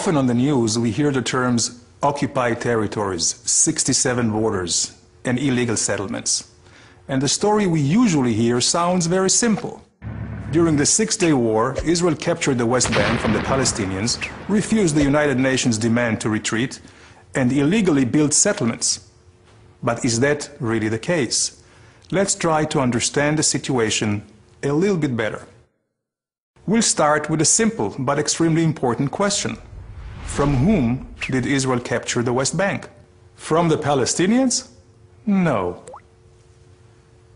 Often on the news we hear the terms occupied territories, 67 borders, and illegal settlements. And the story we usually hear sounds very simple. During the Six-Day War, Israel captured the West Bank from the Palestinians, refused the United Nations' demand to retreat, and illegally built settlements. But is that really the case? Let's try to understand the situation a little bit better. We'll start with a simple but extremely important question. From whom did Israel capture the West Bank? From the Palestinians? No.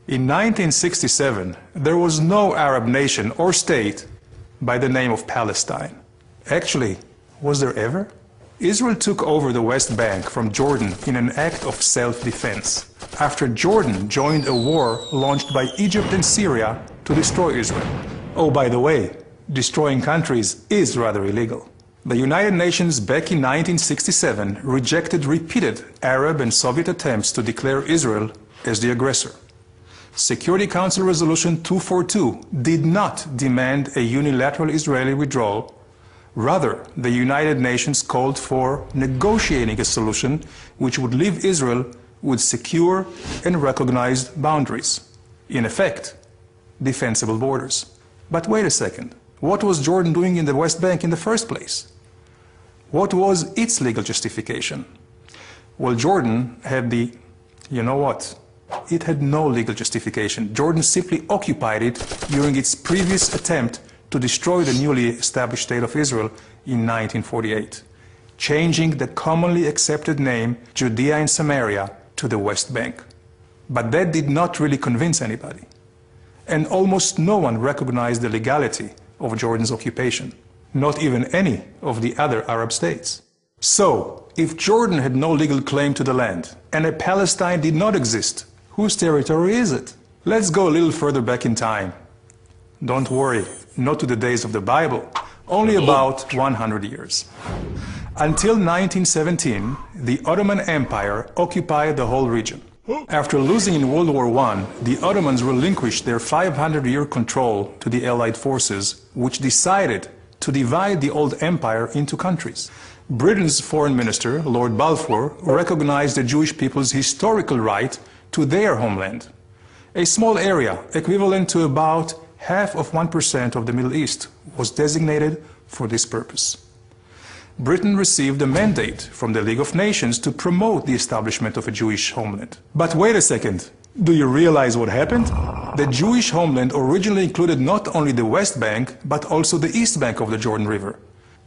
In 1967, there was no Arab nation or state by the name of Palestine. Actually, was there ever? Israel took over the West Bank from Jordan in an act of self-defense, after Jordan joined a war launched by Egypt and Syria to destroy Israel. Oh, by the way, destroying countries is rather illegal. The United Nations back in 1967 rejected repeated Arab and Soviet attempts to declare Israel as the aggressor. Security Council Resolution 242 did not demand a unilateral Israeli withdrawal. Rather, the United Nations called for negotiating a solution which would leave Israel with secure and recognized boundaries. In effect, defensible borders. But wait a second. What was Jordan doing in the West Bank in the first place? What was its legal justification? Well, Jordan had you know what? It had no legal justification. Jordan simply occupied it during its previous attempt to destroy the newly established State of Israel in 1948, changing the commonly accepted name Judea and Samaria to the West Bank. But that did not really convince anybody. And almost no one recognized the legality of Jordan's occupation, not even any of the other Arab states. So, if Jordan had no legal claim to the land, and a Palestine did not exist, whose territory is it? Let's go a little further back in time. Don't worry, not to the days of the Bible, only about 100 years. Until 1917, the Ottoman Empire occupied the whole region. After losing in World War I, the Ottomans relinquished their 500-year control to the Allied forces, which decided to divide the old empire into countries. Britain's foreign minister, Lord Balfour, recognized the Jewish people's historical right to their homeland. A small area, equivalent to about 0.5% of the Middle East, was designated for this purpose. Britain received a mandate from the League of Nations to promote the establishment of a Jewish homeland. But wait a second, do you realize what happened? The Jewish homeland originally included not only the West Bank, but also the East Bank of the Jordan River.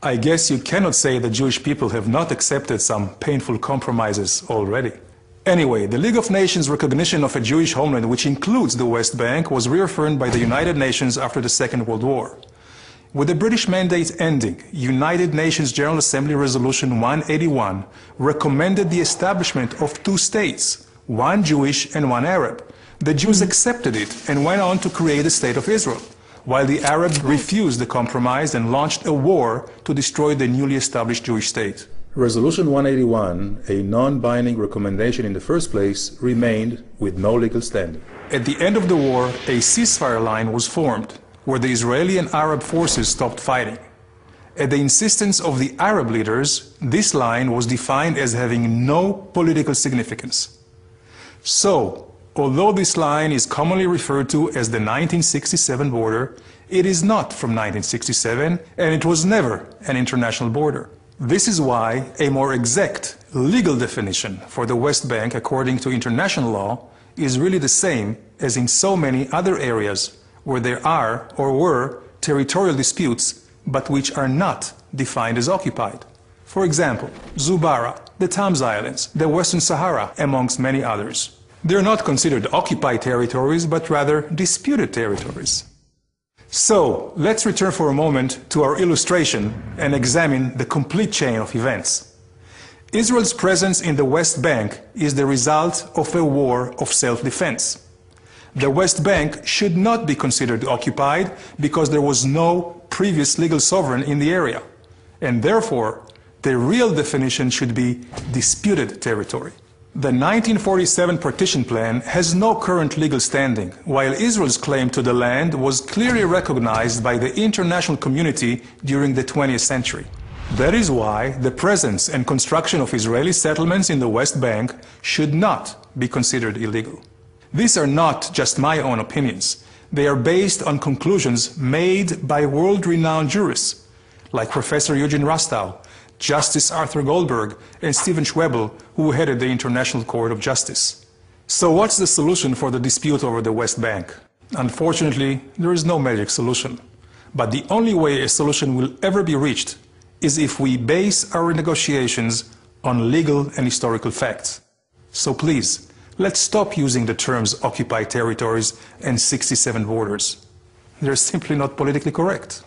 I guess you cannot say the Jewish people have not accepted some painful compromises already. Anyway, the League of Nations recognition of a Jewish homeland, which includes the West Bank, was reaffirmed by the United Nations after the Second World War. With the British mandate ending, United Nations General Assembly Resolution 181 recommended the establishment of two states, one Jewish and one Arab. The Jews accepted it and went on to create the State of Israel, while the Arabs refused the compromise and launched a war to destroy the newly established Jewish state. Resolution 181, a non-binding recommendation in the first place, remained with no legal standing. At the end of the war, a ceasefire line was formed, where the Israeli and Arab forces stopped fighting. At the insistence of the Arab leaders, this line was defined as having no political significance. So, although this line is commonly referred to as the 1967 border, it is not from 1967, and it was never an international border. This is why a more exact legal definition for the West Bank, according to international law, is really the same as in so many other areas where there are or were territorial disputes, but which are not defined as occupied. For example, Zubarah, the Tams Islands, the Western Sahara, amongst many others. They're not considered occupied territories, but rather disputed territories. So, let's return for a moment to our illustration and examine the complete chain of events. Israel's presence in the West Bank is the result of a war of self-defense. The West Bank should not be considered occupied because there was no previous legal sovereign in the area, and therefore the real definition should be disputed territory. The 1947 partition plan has no current legal standing, while Israel's claim to the land was clearly recognized by the international community during the 20th century. That is why the presence and construction of Israeli settlements in the West Bank should not be considered illegal. These are not just my own opinions. They are based on conclusions made by world-renowned jurists like Professor Eugene Rostow, Justice Arthur Goldberg, and Stephen Schwebel, who headed the International Court of Justice. So what's the solution for the dispute over the West Bank? Unfortunately, there is no magic solution. But the only way a solution will ever be reached is if we base our negotiations on legal and historical facts. So please, let's stop using the terms occupied territories and 67 borders. They're simply not politically correct.